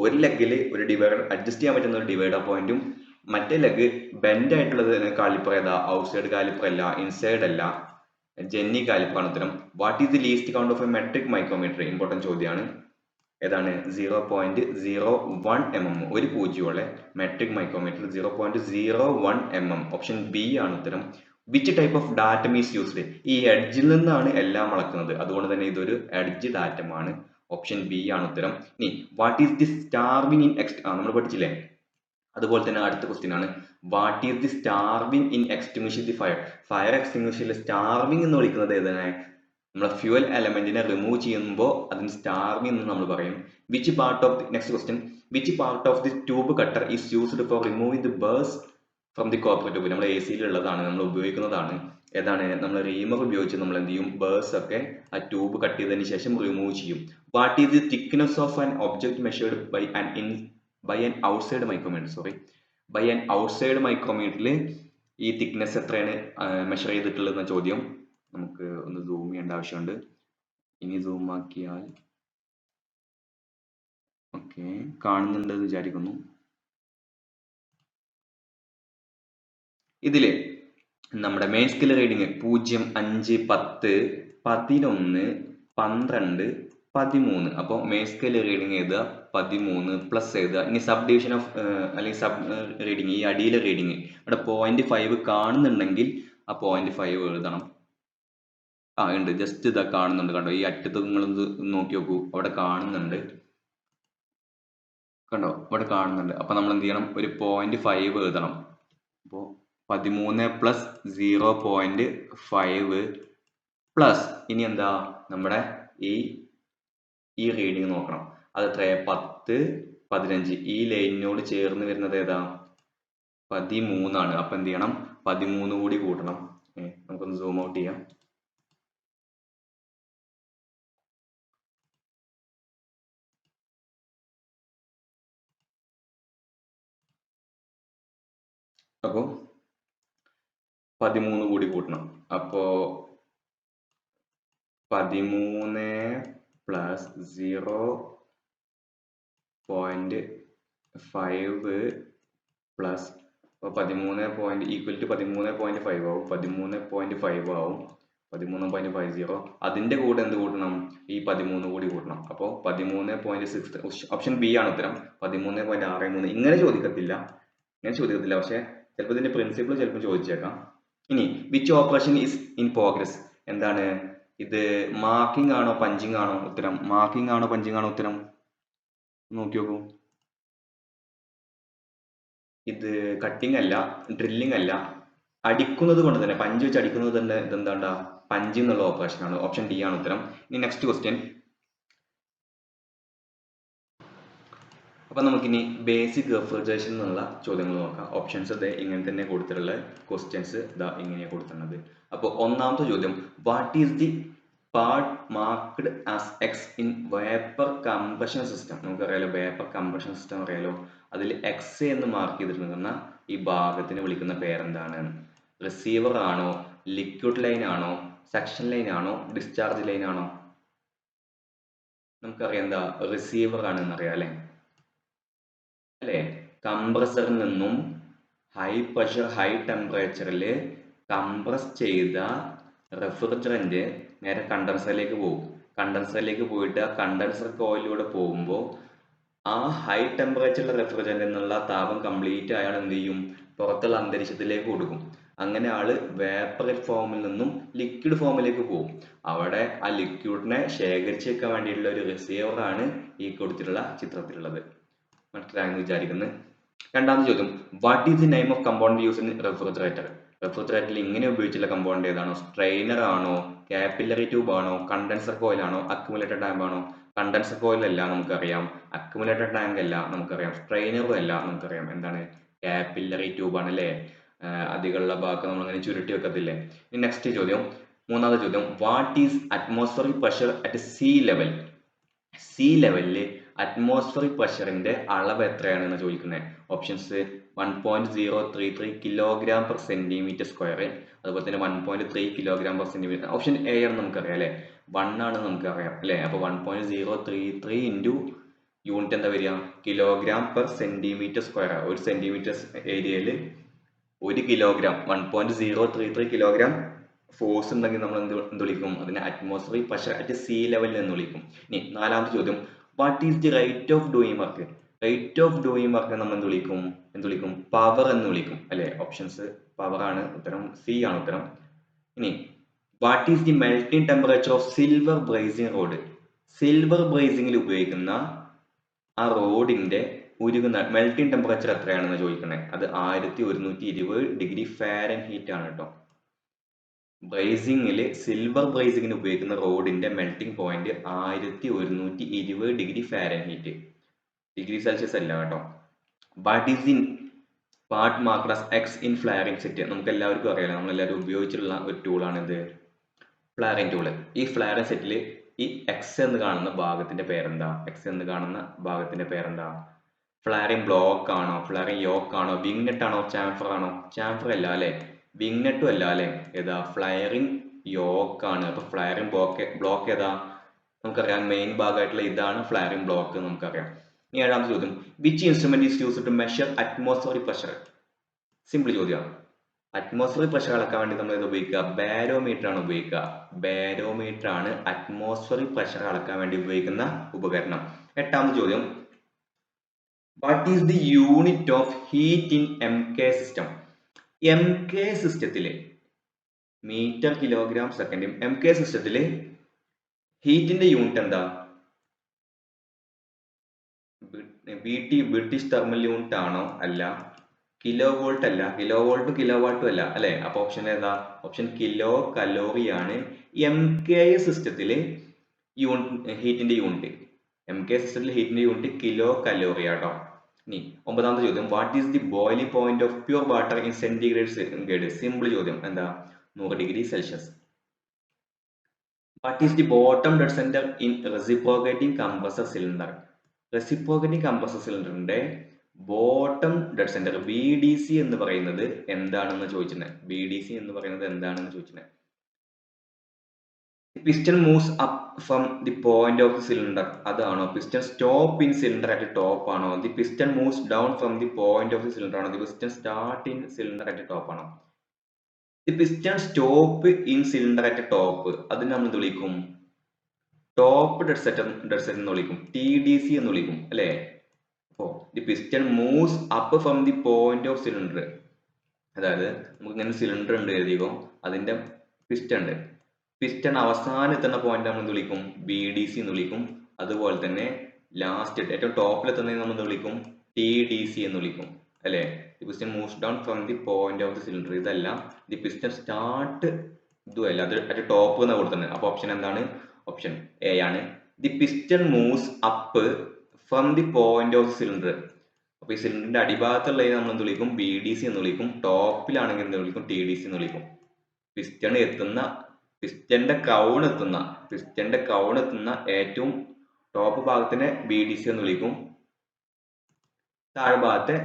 Speaker 1: ഒരു ലെഗിൽ ഒരു divider adjust ചെയ്യാൻ പറ്റുന്ന ഒരു divider പോയിന്റും മറ്റേ ലെഗ് ബെൻഡ് ആയിട്ടുള്ളത് കാലിപ്പർ ഏതാ? ഔട്ട്സൈഡ് കാലിപ്പർ അല്ല, ഇൻസൈഡ് അല്ല, ജെന്നി കാലിപ്പർ ആണ് ഉത്തരം. What is the least count of a metric micrometer? Important ചോദ്യമാണ്. ഏതാണ്? 0.01 mm. ഒരു പൂജ്യമോളെ metric micrometer 0.01 mm. Option B ആണ് ഉത്തരം. Which type of datum is used? ഈ എഡ്ജിൽ നിന്നാണ് എല്ലാം അളക്കുന്നത്, അതുകൊണ്ട് തന്നെ ഇതൊരു എഡ്ജ് ഡാറ്റമാണ്. ഓപ്ഷൻ ബി ആണ് ഉത്തരം. ഇനി what is the starving in നമ്മൾ പഠിച്ചില്ലേ, അതുപോലെ തന്നെ അടുത്ത ക്വസ്റ്റ്യൻ ആണ്. What is the starving in extinguishing the fire? Fire എക്സ്റ്റിങ്വിഷിൽ സ്റ്റാർവിംഗ് എന്ന് വിളിക്കുന്നത് ഏതാണ്? നമ്മളെ ഫ്യൂവൽ എലമെന്റിനെ റിമൂവ് ചെയ്യുമ്പോൾ അതിന് സ്റ്റാർവിംഗ് എന്ന് നമ്മൾ പറയും. Which part of next question, which part of the tube cutter is used four removing the birds from the copper tube? നമ്മൾ എ സിയിൽ ഉള്ളതാണ്, നമ്മൾ ഉപയോഗിക്കുന്നതാണ്. ഏതാണ്? നമ്മൾ റീമർ ഉപയോഗിച്ച് നമ്മൾ എന്ത് ചെയ്യും? ബേഴ്സ് ഒക്കെ ആ ട്യൂബ് കട്ട് ചെയ്തതിന് ശേഷം റിമൂവ് ചെയ്യും. What is the thickness of an object measured by an outside micrometer? By an outside മൈക്രോമീറ്ററിൽ ഈ തിക്നെസ് എത്രയാണ് മെഷർ ചെയ്തിട്ടുള്ളതെന്ന ചോദ്യം. നമുക്ക് ഒന്ന് സൂം ചെയ്യേണ്ട ആവശ്യമുണ്ട്. ഇനി സൂം ആക്കിയാൽ ഓക്കെ, കാണുന്നുണ്ട് വിചാരിക്കുന്നു. ഇതില് നമ്മുടെ മെയിൻ സ്കെയിൽ റീഡിങ് 0, 5, 10, 11, 12, 13. അപ്പോൾ മെയിൻ സ്കെയിൽ റീഡിങ് എഴുതുക 13 പ്ലസ് എഴുതുക. ഇനി സബ് ഡിവിഷൻ ഓഫ് അല്ലെങ്കിൽ സബ് റീഡിങ്, ഈ അടിയിലെ റീഡിങ് ഇവിടെ 0.5 കാണുന്നുണ്ടെങ്കിൽ ആ 0.5 എഴുതണം. ഉണ്ട്, ജസ്റ്റ് ഇതാ കാണുന്നുണ്ട്, കണ്ടോ? ഈ അറ്റത്ത് നിങ്ങൾ നോക്കി നോക്കൂ, അവിടെ കാണുന്നുണ്ട്, കണ്ടോ? ഇവിടെ കാണുന്നുണ്ട്. അപ്പൊ നമ്മൾ എന്ത് ചെയ്യണം? ഒരു 0.5 എഴുതണം. അപ്പോൾ 13 പ്ലസ് 0.5 പ്ലസ് ഇനി എന്താ? നമ്മുടെ ഈ റീഡിങ് നോക്കണം. അത് എത്രയാ? 10, 15. ഈ ലൈനിനോട് ചേർന്ന് വരുന്നത് ഏതാ? 13 ആണ്. അപ്പൊ എന്ത് ചെയ്യണം? 13 കൂടി കൂട്ടണം. നമുക്കൊന്ന് സൂം ഔട്ട് ചെയ്യാം. അപ്പോ 13 കൂടി കൂട്ടണം. അപ്പോ 13 പ്ലസ് 0.5 പ്ലസ് 13 ഈക്വൽ ടു 13.5 ആവും. 13.5 ആവും. 13.50. അതിന്റെ കൂടെ എന്ത് കൂട്ടണം? ഈ 13 കൂടി കൂട്ടണം. അപ്പോൾ 13.6. ഓപ്ഷൻ ബി ആണ് ഉത്തരം. 13.63. ഇങ്ങനെ ചോദിക്കത്തില്ല, പക്ഷെ ചിലപ്പോൾ ഇതിന്റെ പ്രിൻസിപ്പിൾ ചിലപ്പോൾ ചോദിച്ചേക്കാം. ഇനി which operation is in progress? എന്താണ് ഇത്? മാർക്കിംഗ് ആണോ പഞ്ചിങ് ആണോ? ഉത്തരം മാർക്കിംഗ് ആണോ പഞ്ചിങ് ആണോ? ഉത്തരം നോക്കി നോക്കൂ. ഇത് കട്ടിംഗ് അല്ല, ഡ്രില്ലിംഗ് അല്ല, അടിക്കുന്നത് കൊണ്ട് തന്നെ, പഞ്ച് വെച്ച് അടിക്കുന്നത് തന്നെ ഇതെന്താണ്ടാ? പഞ്ചിങ് എന്നുള്ള ഓപ്പറേഷൻ ആണ്. ഓപ്ഷൻ ഡി ആണ് ഉത്തരം. ഇനി നെക്സ്റ്റ് ക്വസ്റ്റ്യൻ. അപ്പൊ നമുക്കിനി ബേസിക് റെഫ്രിജറേഷൻ എന്നുള്ള ചോദ്യങ്ങൾ നോക്കാം. ഓപ്ഷൻസ് ഇങ്ങനെ തന്നെ കൊടുത്തിട്ടുള്ള ക്വസ്റ്റ്യൻസ് ഇങ്ങനെയാണ് കൊടുത്തിട്ടുള്ളത്. അപ്പോൾ ഒന്നാമത്തെ ചോദ്യം, what is the part marked as X in vapour compression system? നമുക്കറിയാലോ വേപ്പർ കംപ്രഷൻ സിസ്റ്റം അറിയാലോ. അതിൽ എക്സ് എന്ന് മാർക്ക് ചെയ്തിട്ടുണ്ടെന്ന ഈ ഭാഗത്തിന് വിളിക്കുന്ന പേരെന്താണ്? റിസീവർ ആണോ, ലിക്വിഡ് ലൈൻ ആണോ, സെക്ഷൻ ലൈൻ ആണോ, ഡിസ്ചാർജ് ലൈൻ ആണോ? നമുക്കറിയാം എന്താ? റിസീവർ ആണെന്ന് അറിയാം അല്ലെ? കംപ്രസറിൽ നിന്നും ഹൈ പ്രഷർ ഹൈ ടെമ്പറേച്ചറിൽ കംപ്രസ് ചെയ്ത റെഫ്രിജറന്റ് നേരെ കണ്ടൻസറിലേക്ക് പോകും. കണ്ടൻസറിലേക്ക് പോയിട്ട് ആ കണ്ടൻസർ കോയിലൂടെ പോകുമ്പോൾ ആ ഹൈ ടെമ്പറേച്ചറിലെ റെഫ്രിജറന്റ് എന്നുള്ള താപം കംപ്ലീറ്റ് അയാൾ എന്ത് ചെയ്യും? പുറത്തുള്ള അന്തരീക്ഷത്തിലേക്ക് കൊടുക്കും. അങ്ങനെ ആള് വേപ്പർ ഫോമിൽ നിന്നും ലിക്വിഡ് ഫോമിലേക്ക് പോകും. അവിടെ ആ ലിക്വിഡിനെ ശേഖരിച്ച് വെക്കാൻ വേണ്ടിയിട്ടുള്ള ഒരു റിസീവർ ആണ് ഈ കൊടുത്തിട്ടുള്ള ചിത്രത്തിലുള്ളത്. മനസ്സിലായെന്ന് വിചാരിക്കുന്നത്. രണ്ടാമത്തെ ചോദ്യം, what is the name of component use in refrigerator? റെഫ്രിജറേറ്ററിൽ ഇങ്ങനെ ഉപയോഗിച്ചുള്ള കമ്പോണന്റ് ഏതാണോ? സ്ട്രെയിനർ ആണോ, കാപ്പിലറി ട്യൂബ് ആണോ, കണ്ടൻസർ കോയിൽ ആണോ, അക്യുമുലേറ്റർ ടാങ്ക് ആണോ? കണ്ടൻസർ കോയിൽ അല്ല, നമുക്കറിയാം. അക്യുമുലേറ്റർ ടാങ്ക് അല്ല, നമുക്കറിയാം. സ്ട്രെയിനറും അല്ല, നമുക്കറിയാം. എന്താണ്? കാപ്പിലറി ട്യൂബ് ആണ് അല്ലേ? അധികമുള്ള ഭാഗം നമ്മളിങ്ങനെ ചുരുട്ടി വെക്കത്തില്ലേ? ഇനി നെക്സ്റ്റ് ചോദ്യം, മൂന്നാമത്തെ ചോദ്യം, what is atmospheric pressure at sea level? Sea ലെവലില് അറ്റ്മോസ്ഫിയറിക് പ്രഷറിന്റെ അളവ് എത്രയാണെന്ന് ചോദിക്കുന്നത്. Options 1.033 kilogram per centimetre square, അതുപോലെ തന്നെ 1.3 kilogram per centimetre. Option A ആണ് നമുക്കറിയാം അല്ലെ, 1 ആണ് നമുക്കറിയാം അല്ലെ. അപ്പൊ 1.033 ഇൻറ്റു യൂണിറ്റ് എന്താ വരിക, കിലോഗ്രാം പെർ സെന്റിമീറ്റർ സ്ക്വയർ. ഒരു സെന്റിമീറ്റർ ഏരിയയിൽ 1 കിലോഗ്രാം 1.033 കിലോഗ്രാം ഫോഴ്സ് ഉണ്ടെങ്കിൽ നമ്മൾ എന്ത് വിളിക്കും, അതിനെ അറ്റ്മോസ്ഫിയറിക് പ്രഷർ അറ്റ് സീ ലെവലിൽ എന്ന് വിളിക്കും. ഇനി നാലാമത്തെ ചോദ്യം, what is the rate of doing work. Rate of doing work നമ്മൾ എന്ത് വിളിക്കും, പവർ എന്ന് വിളിക്കും അല്ലെ. ഓപ്ഷൻസ് പവർ ആണ് ഉത്തരം, സി ആണ് ഉത്തരം. ഇനി what is the melting temperature of silver brazing rod. Silver ബ്രേസിംഗിൽ ഉപയോഗിക്കുന്ന ആ റോഡിന്റെ ഉരുകുന്ന മെൽറ്റിംഗ് ടെമ്പറേച്ചർ എത്രയാണെന്ന് ചോദിക്കണേ. അത് 1120 ഡിഗ്രി ഫാരൻഹീറ്റ് ആണ് കേട്ടോ. ബ്രേസിംഗിൽ സിൽവർ ബ്രേസിംഗിന് ഉപയോഗിക്കുന്ന റോഡിന്റെ melting point 1120 degree Fahrenheit, degree Celsius അല്ല കേട്ടോ. What is the part marked as X in flaring set. നമുക്ക് എല്ലാവർക്കും അറിയാലോ, നമ്മളെല്ലാവരും ഉപയോഗിച്ചിട്ടുള്ള ഒരു ടൂളാണ് ഇത്, ഫ്ലാരിംഗ് ടൂള്. ഈ ഫ്ലാരിംഗ് സെറ്റിൽ ഈ എക്സ് എന്ന് കാണുന്ന ഭാഗത്തിന്റെ പേരെന്താ, എക്സ് എന്ന് കാണുന്ന ഭാഗത്തിന്റെ പേരെന്താ. ഫ്ലാരിംഗ് ബ്ലോക്ക് ആണോ, ഫ്ലാരിംഗ് യോക്ക് ആണോ, വിങ്നെറ്റ് ആണോ, ചാംഫർ ആണോ. ചാംഫർ അല്ല അല്ലെ, വിങ്നെറ്റും അല്ല അല്ലെ, ഏതാ ഫ്ലയറിംഗ് യോക്ക് ആണ്. അപ്പൊ ഫ്ലയറിംഗ് ബ്ലോക്ക് ഏതാ, നമുക്കറിയാം മെയിൻ ഭാഗമായിട്ടുള്ള ഇതാണ് ഫ്ലയറിംഗ് ബ്ലോക്ക് നമുക്കറിയാം. ഇനി ഏഴാമത്തെ ചോദ്യം, which instrument is used to measure atmospheric pressure. Simple ചോദ്യമാണ്. അറ്റ്മോസ്ഫിയറിക് പ്രഷർ അളക്കാൻ വേണ്ടി നമ്മൾ ഇത് ഉപയോഗിക്കുക, ബാരോമീറ്റർ ആണ് ഉപയോഗിക്കുക. ബാരോമീറ്റർ ആണ് അറ്റ്മോസ്ഫിയറിക് പ്രഷർ അളക്കാൻ വേണ്ടി ഉപയോഗിക്കുന്ന ഉപകരണം. എട്ടാമത്തെ ചോദ്യം, what is the unit of heat in M K system. M K സിസ്റ്റത്തില് metre kilogram second. M K സിസ്റ്റത്തില് ഹീറ്റിന്റെ യൂണിറ്റ് എന്താ, ബ്രിട്ടീഷ് തെർമൽ യൂണിറ്റ് ആണോ, അല്ല. കിലോ വോൾട്ട് അല്ല, കിലോ വോൾട്ടും കിലോ വാട്ടും അല്ല അല്ലെ. അപ്പൊ ഓപ്ഷൻ ഏതാ, ഓപ്ഷൻ കിലോ കലോറി ആണ് എം കെ സിസ്റ്റത്തില് ഹീറ്റിന്റെ യൂണിറ്റ്. എം കെ സിസ്റ്റത്തിലെ ഹീറ്റിന്റെ യൂണിറ്റ് കിലോ കലോറി ആട്ടോ. ഇനി ഒമ്പതാമത്തെ ചോദ്യം, what is the boiling point of pure water in centigrade. Simple ചോദ്യം, എന്താ, 100 degree Celsius. What is the bottom dead centre in reciprocating compressor cylinder. Reciprocating compressor സിലിണ്ടറിന്റെ bottom dead centre BDC എന്ന് പറയുന്നത് എന്താണെന്ന് ചോദിച്ചിട്ടുണ്ട്. BDC എന്ന് പറയുന്നത് എന്താണെന്ന് ചോദിച്ചിട്ടുണ്ട്. Piston moves up from the point of the cylinder, അതാണോ. Piston stop in cylinder at top ആണോ. The piston moves down from the point of the cylinder ആണോ. The piston start in cylinder at top ആണോ. The piston stop in cylinder at top, അതിന് നമ്മൾ വിളിക്കും top dead set എന്ന് വിളിക്കും, TDC എന്ന് വിളിക്കും അല്ലെ. The piston moves up from the point of cylinder, അതായത് നമുക്ക് ഇങ്ങനെ സിലിണ്ടർ ഉണ്ട് എഴുതിയോ, അതിന്റെ പിസ്റ്റൺ ഉണ്ട്. പിസ്റ്റൺ അവസാനം എത്തുന്ന പോയിന്റ് നമ്മൾ വിളിക്കും BDC എന്ന് വിളിക്കും. അതുപോലെ തന്നെ ലാസ്റ്റ് ഏറ്റവും ടോപ്പിൽ എത്തുന്നതിന് നമ്മൾ വിളിക്കും TDC എന്ന് വിളിക്കും അല്ലെ. The piston moves down from the point of the cylinder, ഇതല്ല. ദി പിസ്റ്റൺ സ്റ്റാർട്ട് ഇതുമല്ല, അത് അറ്റ് ടോപ്പ് എന്ന് കൊടുക്കുന്നത്. അപ്പൊ ഓപ്ഷൻ എന്താണ്, ഓപ്ഷൻ എ ആണ്. The piston moves up from the point of cylinder. അപ്പൊ ഈ സിലിണ്ടറിന്റെ അടിഭാഗത്തുള്ളതിനെ നമ്മൾ എന്ത് വിളിക്കും, BDC എന്ന് വിളിക്കും. ടോപ്പിലാണെങ്കിൽ എന്ത് വിളിക്കും, TDC എന്ന് വിളിക്കും. പിസ്റ്റന്റെ ക്രൗൺ എത്തുന്ന ഏറ്റവും ടോപ്പ് ഭാഗത്തിനെ BDC എന്ന് വിളിക്കും. താഴ്ഭാഗത്തെ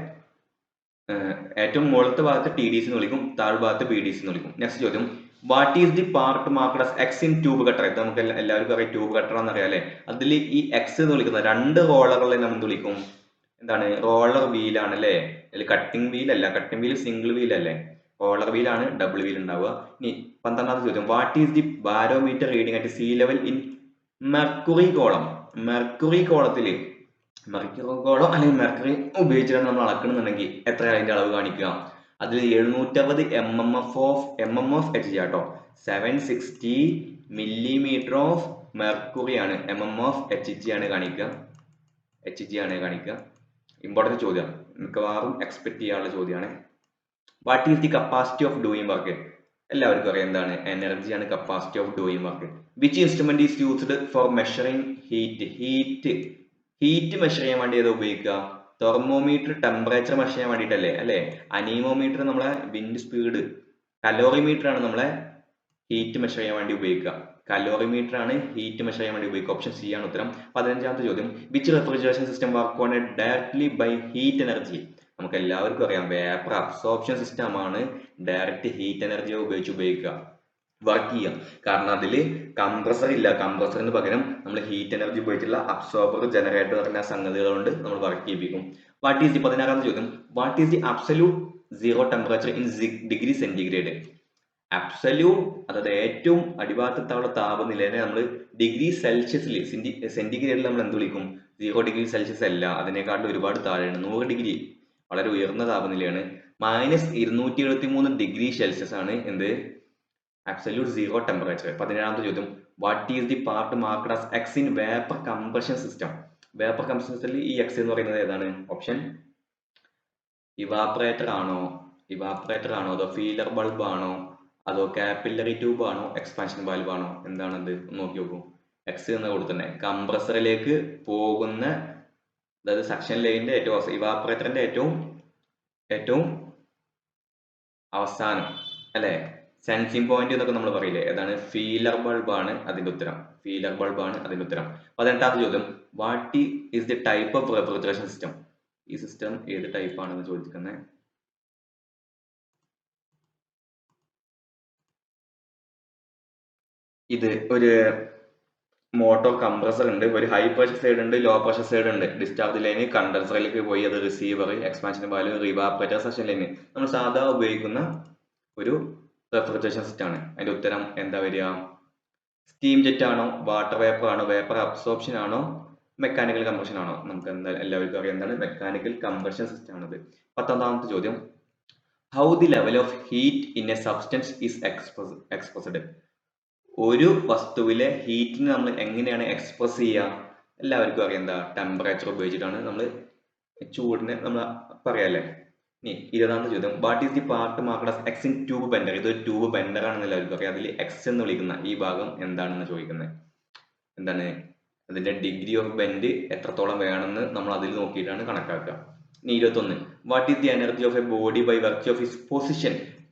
Speaker 1: ഏറ്റവും മുകളിലത്തെ ഭാഗത്ത് TDC എന്ന് വിളിക്കും, താഴ്ഭാഗത്ത് BDC എന്ന് വിളിക്കും. നെക്സ്റ്റ് ചോദ്യം, what is the part marked as X in tube cutter. ഇത് നമുക്ക് എല്ലാവർക്കും അറിയാം, ട്യൂബ് കട്ടർ എന്നറിയാം അല്ലെ. അതിൽ ഈ എക്സ് എന്ന് വിളിക്കുന്ന രണ്ട് റോളറുകളെ നമ്മൾ വിളിക്കും എന്താണ്, റോളർ വീലാണ് അല്ലെ. അതിൽ കട്ടിംഗ് വീൽ അല്ല, കട്ടിംഗ് വീൽ സിംഗിൾ വീൽ അല്ലേ, റോളർ വീലാണ് ഡബിൾ വീൽ ഉണ്ടാവുക. ഇനി 12ാമത്തെ ചോദ്യം, what is the barometer reading at sea level in mercury column. Mercury കോളത്തില് അല്ലെങ്കിൽ മെർക്കുറി ഉപയോഗിച്ചിട്ടാണ് നമ്മൾ അളക്കണമെന്നുണ്ടെങ്കിൽ എത്ര അതിന്റെ അളവ് കാണിക്കുക. അതിൽ 760 mm of Hg ആട്ടോ. 760 millimeter ഓഫ് മെർക്കുറി ആണ്, mm of Hg ആണ് കാണിക്കുക. ഇമ്പോർട്ടന്റ് ചോദ്യം, മിക്കവാറും എക്സ്പെക്ട് ചെയ്യാനുള്ള ചോദ്യമാണ്. What is the capacity of doing work. എല്ലാവർക്കും അറിയാം എന്താണ്, എനർജിയാണ് capacity of doing work. Which instrument is used for measuring heat measure ചെയ്യാൻ വേണ്ടി ഏതാ ഉപയോഗിക്കുക. തെർമോമീറ്റർ ടെമ്പറേച്ചർ മെഷർ ചെയ്യാൻ വേണ്ടിയിട്ടല്ലേ അല്ലെ. അനീമോമീറ്റർ നമ്മളെ വിൻഡ് സ്പീഡ്, കലോറിമീറ്റർ ആണ് നമ്മളെ ഹീറ്റ് മെഷർ ചെയ്യാൻ വേണ്ടി ഉപയോഗിക്കുക. കലോറിമീറ്റർ ആണ് ഹീറ്റ് മെഷർ ചെയ്യാൻ വേണ്ടി ഉപയോഗിക്കുക. ഓപ്ഷൻ സി ആണ് ഉത്തരം. 15ാമത്തെ ചോദ്യം which refrigeration system work on directly by heat energy. നമുക്ക് എല്ലാവർക്കും അറിയാം വേപ്പർ അബ്സോർപ്ഷൻ സിസ്റ്റം ആണ് ഡയറക്റ്റ് ഹീറ്റ് എനർജി ഉപയോഗിക്കുക വർക്ക് ചെയ്യാം. കാരണം അതിൽ കംപ്രസർ ഇല്ല. കംപ്രസറിന് പകരം നമ്മൾ ഹീറ്റ് എനർജി ഉപയോഗിച്ചുള്ള അബ്സോർബർ ജനറേറ്റർ പറഞ്ഞ സംഗതികൾ കൊണ്ട് നമ്മൾ വർക്ക് ചെയ്യിപ്പിക്കും. വാട്ട് ഈസ് ദി 16ാമത്തെ ചോദ്യം what is the absolute zero temperature in degree centigrade. Absolute അതായത് ഏറ്റവും അടിഭാഗത്തുള്ള താപനിലയെ നമ്മൾ ഡിഗ്രി സെൽഷ്യസിൽ സെന്റിഗ്രേഡിൽ നമ്മൾ എന്ത് വിളിക്കും? 0 ഡിഗ്രി സെൽഷ്യസ് അല്ല, അതിനേക്കാളും ഒരുപാട് താഴെയാണ്. 100 ഡിഗ്രി വളരെ ഉയർന്ന താപനിലയാണ്. -273 ഡിഗ്രി സെൽഷ്യസ് ആണ് എന്ത്? absolute zero temperature. 17ാമത്തെ ചോദ്യം what is the part marked as X in vapour compression system. Vapour compression സിസ്റ്റത്തിൽ ഈ എക്സ് എന്ന് പറയുന്നത് ഏതാണ്? ഓപ്ഷൻ ഇവാപ്പറേറ്റർ ആണോ അതോ ഫീലർ ബൾബ് ആണോ അതോ കാപ്പില്ലറി ട്യൂബ് ആണോ എക്സ്പാൻഷൻ വാൽവ് ആണോ? എന്താണത് നോക്കി നോക്കൂ. എക്സ് എന്ന കൊടുത്തന്നെ കംപ്രസറിലേക്ക് പോകുന്ന അതായത് സക്ഷൻ ലൈനിന്റെ ഏറ്റവും ഇവാപ്പറേറ്ററിന്റെ ഏറ്റവും അവസാനം അല്ലെ സെൻസിങ് പോയിന്റ് എന്നൊക്കെ നമ്മൾ പറയില്ലേ, ഏതാണ്? ഫീലർ ബൾബ് ആണ് അതിന്റെ ഉത്തരം. 18ാമത്തെ ചോദ്യം what is the type of refrigeration system. ഈ സിസ്റ്റം ഏത് ടൈപ്പ് ആണെന്ന് ചോദിക്കുന്നത്. ഇത് ഒരു മോട്ടോർ കംപ്രസർ ഉണ്ട്, ഒരു ഹൈ പ്രഷർ സൈഡ് ഉണ്ട്, ലോ പ്രഷർ സൈഡ് ഉണ്ട്. ഡിസ്ചാർജ് ലൈന് കണ്ടൻസറിലേക്ക് പോയി അത് receiver, expansion valve, evaporator, suction line നമ്മൾ സാധാ ഉപയോഗിക്കുന്ന ഒരു റെഫ്രിജറേഷൻ സിസ്റ്റം ആണ്. അതിന്റെ ഉത്തരം എന്താ വരിക? സ്റ്റീം ജെറ്റ് ആണോ, വാട്ടർ വേപ്പർ ആണോ, വേപ്പർ അബ്സോർപ്ഷൻ ആണോ, മെക്കാനിക്കൽ കംപ്രഷൻ ആണോ? നമുക്ക് എല്ലാവർക്കും അറിയാം എന്താണ് മെക്കാനിക്കൽ കംപ്രഷൻ സിസ്റ്റം ആണത്. 19ാമത്തെ ചോദ്യം how the level of heat in A substance is expressed. ഒരു വസ്തുവിലെ ഹീറ്റിനെ നമ്മൾ എങ്ങനെയാണ് എക്സ്പ്രസ് ചെയ്യുക? എല്ലാവർക്കും അറിയാം എന്താ? ടെമ്പറേച്ചർ ഉപയോഗിച്ചിട്ടാണ് നമ്മൾ ചൂടിനെ നമ്മൾ പറയാല്ലേ. ഇനി 20ാമത്തെ ചോദ്യം what is the part marked as X in tube ബെൻഡർ. ഇതൊരു ട്യൂബ് ബെൻഡർ ആണെന്ന് എല്ലാവർക്കും അറിയാം. അതിൽ എക്സ് എന്ന് വിളിക്കുന്ന ഈ ഭാഗം എന്താണെന്ന് ചോദിക്കുന്നത്. എന്താണ് അതിന്റെ ഡിഗ്രി ഓഫ് ബെൻഡ് എത്രത്തോളം വേണമെന്ന് നമ്മൾ അതിൽ നോക്കിയിട്ടാണ് കണക്കാക്കുക. ഇനി 21 what is the energy of a body by virtue of his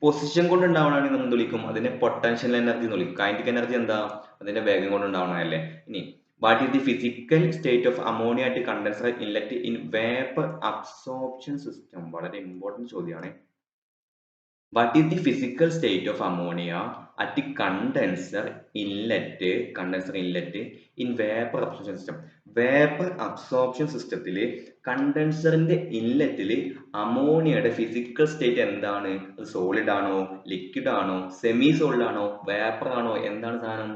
Speaker 1: position കൊണ്ട് ഉണ്ടാവണമെങ്കിൽ നമ്മൾ വിളിക്കും അതിനെ പൊട്ടൻഷ്യൽ എനർജി എന്ന് വിളിക്കും. കൈനറ്റിക് എനർജി എന്താ? അതിന്റെ വേഗം കൊണ്ട് ഉണ്ടാവണമല്ലേ. ഇനി what is the physical state of ammonia at condenser inlet in vapour absorption system. വളരെ ഇമ്പോർട്ടന്റ് ചോദ്യമാണ്. What is the physical state of ammonia at condenser inlet in vapour absorption system. Vapour absorption സിസ്റ്റത്തിൽ കണ്ടൻസറിന്റെ ഇൻലെറ്റിൽ അമോണിയയുടെ physical state എന്താണ്? അത് solid ആണോ, liquid ആണോ, semi solid ആണോ, vapour ആണോ? എന്താണ് സാധനം?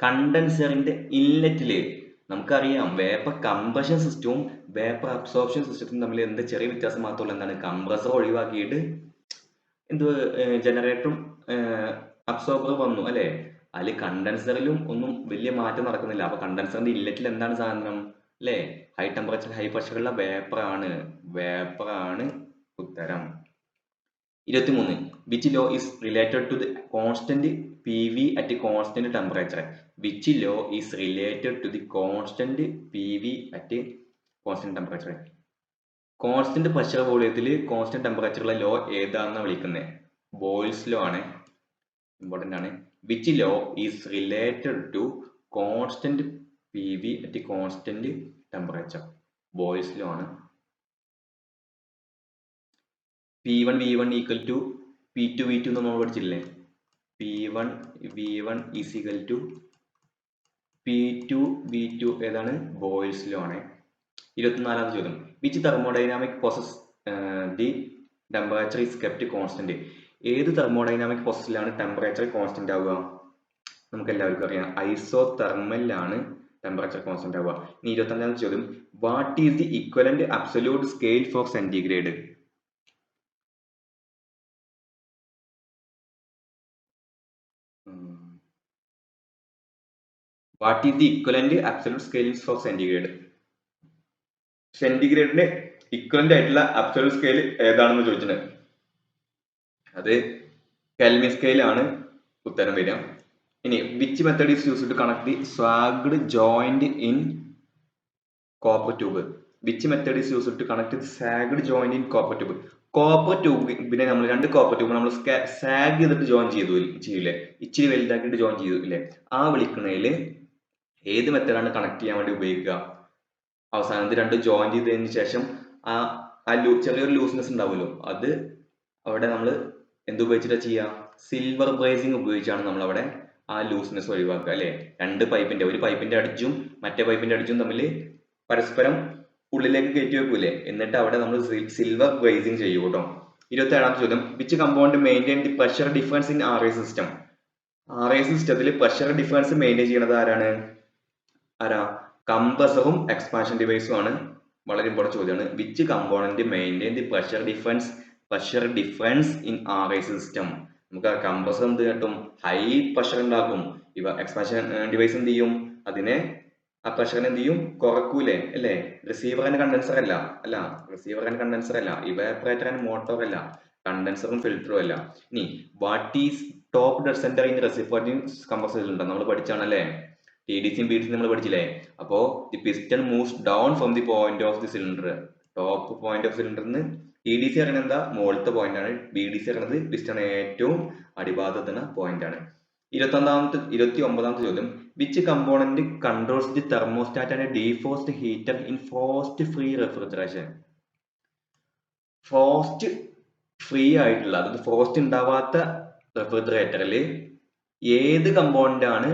Speaker 1: കണ്ടൻസറിന്റെ ഇൻലെറ്റില് നമുക്കറിയാം വേപ്പർ കംപ്രഷൻ സിസ്റ്റവും വേപ്പർ അബ്സോർപ്ഷൻ സിസ്റ്റവും തമ്മിൽ എന്ത് ചെറിയ വ്യത്യാസം മാത്രമല്ല, എന്താണ്? കംപ്രസർ ഒഴിവാക്കിയിട്ട് ജനറേറ്ററും അബ്സോർബർ വന്നു അല്ലെ. അതിൽ കണ്ടൻസറിലും ഒന്നും വലിയ മാറ്റം നടക്കുന്നില്ല. അപ്പൊ കണ്ടൻസറിന്റെ ഇൻലെറ്റിൽ എന്താണ് സാധനം അല്ലെ? ഹൈ ടെമ്പറേച്ചർ ഹൈ പ്രഷറുള്ള വേപ്പർ ആണ് ഉത്തരം. 23 which law is related to the constant PV at constant temperature. Which law is related to the constant PV at constant temperature. Constant pressure വോളിയത്തിൽ കോൺസ്റ്റന്റ് ടെമ്പറേച്ചറുള്ള ലോ ഏതാണെന്ന് വിളിക്കുന്നത്? ബോയിൽസ് ലോ ആണ്, important ആണ്. Which law is related to constant PV at constant temperature? Boyle's law ആണ്. P1 V1 equal to P2 V2 നമ്മൾ പഠിച്ചില്ലേ? P1 V1 is equal to P2 V2 ഏതാണ്? ബോയിൽസ് ലോ ആണ്. 24ാമത്തെ ചോദ്യം which thermodynamic process the temperature is kept constant. ഏത് thermodynamic പ്രോസസ്സിലാണ് temperature constant ആവുക? നമുക്ക് എല്ലാവർക്കും അറിയാം ഐസോതെർമലിലാണ് ടെമ്പറേച്ചർ കോൺസ്റ്റന്റ് ആവുക. ഇനി 25ാമത്തെ ചോദ്യം what is the equivalent absolute scale for centigrade. What is the equivalent absolute scale for centigrade? സെന്റിഗ്രേഡിന് ഇക്വലന്റ് ആയിട്ടുള്ള അബ്സല്യൂട്ട് സ്കെയിൽ ഏതാണെന്ന് ചോദിച്ചിട്ടുണ്ട്. അത് കെൽവിൻ സ്കെയിൽ ആണ് ഉത്തരം വരിക. ഇനി which method is used to connect the swaged joint in copper tube. Which method is used to connect the swaged joint in copper tube. Copper ട്യൂബിനെ നമ്മൾ 2 കോപ്പർ ട്യൂബ് നമ്മൾ സാഗ് ചെയ്തിട്ട് ജോയിൻ ചെയ്യൂലേ, ഇച്ചിരി വലുതാക്കിയിട്ട് ജോയിൻ ചെയ്യൂലേ, ആ വിളിക്കുന്നതിൽ ഏത് മെത്തേഡാണ് കണക്ട് ചെയ്യാൻ വേണ്ടി ഉപയോഗിക്കുക? അവസാനത്തെ 2 ജോയിൻ ചെയ്തതിന് ശേഷം ആ ചെറിയൊരു ലൂസ്നെസ് ഉണ്ടാവുമല്ലോ, അത് അവിടെ നമ്മൾ എന്ത് ഉപയോഗിച്ചിട്ടാണ് ചെയ്യുക? സിൽവർ ബ്രേസിംഗ് ഉപയോഗിച്ചാണ് നമ്മൾ അവിടെ ആ ലൂസ്നെസ് ഒഴിവാക്കുക അല്ലെ. ഒരു പൈപ്പിന്റെ അടിച്ചും മറ്റേ പൈപ്പിന്റെ അടിച്ചും തമ്മിൽ പരസ്പരം ഉള്ളിലേക്ക് കയറ്റി വെക്കൂലേ, എന്നിട്ട് അവിടെ നമ്മൾ സിൽവർ ബ്രേസിംഗ് ചെയ്യും കേട്ടോ. 27ാമത്തെ ചോദ്യം, which compound maintain the pressure difference in RA system? RA സിസ്റ്റത്തിൽ പ്രഷർ ഡിഫറൻസ് മെയിൻറ്റെയിൻ ചെയ്യുന്നത് ആരാ? കംപ്രസറും എക്സ്പാൻഷൻ ഡിവൈസും ആണ്. വളരെ ഇമ്പോർട്ടൻറ്റ് ചോദ്യമാണ്. Which component maintain the pressure difference in RA system? നമുക്ക് കംപ്രസർ എന്ത് കിട്ടും? ഹൈ പ്രഷർ ഉണ്ടാക്കും. ഇവ എക്സ്പാൻഷൻ ഡിവൈസ് എന്ത് ചെയ്യും? അതിനെ ആ പ്രഷറിനെ എന്ത് ചെയ്യും? കുറക്കൂലേ അല്ലേ. റിസീവർ ആൻഡ് കണ്ടൻസർ അല്ല, ഇവാപറേറ്റർ ആൻഡ് മോട്ടോർ അല്ല, കണ്ടൻസറും ഫിൽറ്ററും അല്ല. ഇനി what is top dead centre in reciprocating കംപ്രസറിൽ ഉണ്ട്, നമ്മൾ പഠിച്ചാണല്ലേ. TDCയും BDCയും നമ്മൾ പഠിച്ചില്ലേ. അപ്പോ the piston moves down from the point of the cylinder. Top point of സിലിണ്ടറിന് TDC പറയുന്നത് എന്താ? മുകളിലത്തെ പോയിന്റ് ആണ്. BDC പറയുന്നത് പിസ്റ്റൺ ഏറ്റവും അടിഭാഗത്തുന്ന പോയിന്റ് ആണ്. 29ാമത്തെ ചോദ്യം, which component controls the thermostat and defrost heater in frost free refrigeration? Frost free ആയിട്ടുള്ള, അതായത് ഫ്രോസ്റ്റ് ഉണ്ടാവാത്ത റെഫ്രിജറേറ്ററിൽ ഏത് കമ്പോണന്റ് ആണ്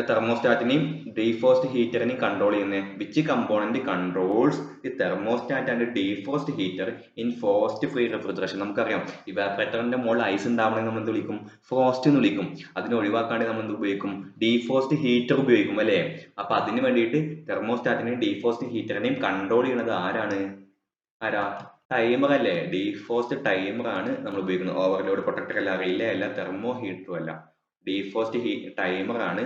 Speaker 1: തെർമോസ്റ്റാറ്റിനെയും ഡീഫ്രോസ്റ്റ് ഹീറ്ററിനെയും കൺട്രോൾ ചെയ്യുന്നത്? Which component controls the thermostat and defrost heater in frost free refrigeration? നമുക്കറിയാം, ഇവാപറേറ്ററിന്റെ മുകളിൽ ഐസ് ഉണ്ടാവണമെങ്കിൽ നമ്മൾ എന്ത് വിളിക്കും? ഫ്രോസ്റ്റ് എന്ന് വിളിക്കും. അതിനെ ഒഴിവാക്കാണ്ട് നമ്മൾ എന്ത് ഉപയോഗിക്കും? ഡീഫ്രോസ്റ്റ് ഹീറ്റർ ഉപയോഗിക്കും അല്ലേ. അപ്പൊ അതിന് വേണ്ടിയിട്ട് തെർമോസ്റ്റാറ്റിനെയും ഡീഫ്രോസ്റ്റ് ഹീറ്ററിനെയും കൺട്രോൾ ചെയ്യുന്നത് ആരാ? ടൈമർ അല്ലേ. ഡീഫ്രോസ്റ്റ് ടൈമർ ആണ് നമ്മൾ ഉപയോഗിക്കുന്നത്. ഓവർലോഡ് പ്രൊട്ടക്ടർ അല്ല, റിലേ അല്ല, തെർമോ ഹീറ്ററും അല്ല. ഡീഫ്രോസ്റ്റ് ടൈമർ ആണ്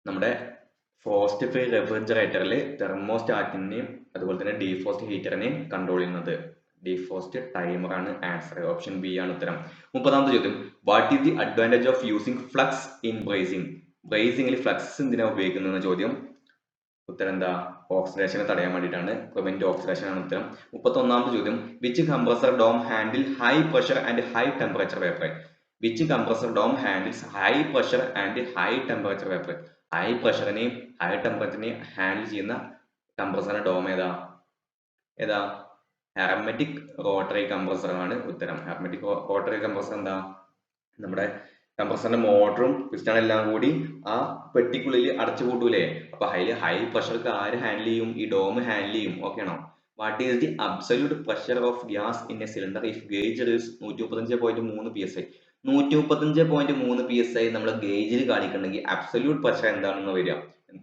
Speaker 1: നമ്മുടെ ഫ്രോസ്റ്റ് ഫ്രീ റെഫ്രിജറേറ്ററിൽ തെർമോസ്റ്റാറ്റിനെയും അതുപോലെ തന്നെ ഡീഫ്രോസ്റ്റ് ഹീറ്ററിനെയും കൺട്രോൾ ചെയ്യുന്നത്. ഡീഫ്രോസ്റ്റ് ടൈമർ ആണ് ആൻസർ. ഓപ്ഷൻ ബി ആണ് ഉത്തരം. 30ാമത്തെ ചോദ്യം, what is the advantage of using flux in brazing? ബ്രേസിംഗിൽ ഫ്ലക്സ് എന്തിനാ ഉപയോഗിക്കുന്നത് ചോദ്യം. ഉത്തരം എന്താ? ഓക്സിഡേഷനെ തടയാൻ വേണ്ടിയിട്ടാണ്. പ്രിവെന്റ് ഓക്സിഡേഷൻ ആണ് ഉത്തരം. 31ാമത്തെ ചോദ്യം, which compressor dome handle high pressure and high temperature vapour? Which compressor dome handles high pressure and high temperature vapour? High പ്രഷറിനെയും ഹൈ ടെമ്പറേച്ചറിനെയും ഹാൻഡിൽ ചെയ്യുന്ന കംപ്രസറിന്റെ ഡോം ഏതാ? ഹെർമെറ്റിക് റോട്ടറി കംപ്രസർ ആണ് ഉത്തരം. ഹെർമെറ്റിക് റോട്ടറി കംപ്രസർ എന്താ? നമ്മുടെ കംപ്രസറിന്റെ മോട്ടറും പിസ്റ്റൺ എല്ലാം കൂടി ആ പെട്ടിക്കുള്ളിൽ അടച്ചു പൂട്ടൂലേ. അപ്പൊ ഹൈ പ്രഷർക്ക് ആര് ഹാൻഡിൽ ചെയ്യും? ഈ ഡോം ഹാൻഡിൽ ചെയ്യും. ഓക്കെ ആണോ? What is the absolute pressure of gas in A cylinder if gauge is 135.3 PSI? 135.3 PSI നമ്മൾ ഗേജിൽ കാണിക്കണമെങ്കിൽ അബ്സല്യൂട്ട് പ്രഷർ എന്താണെന്ന് വരിക?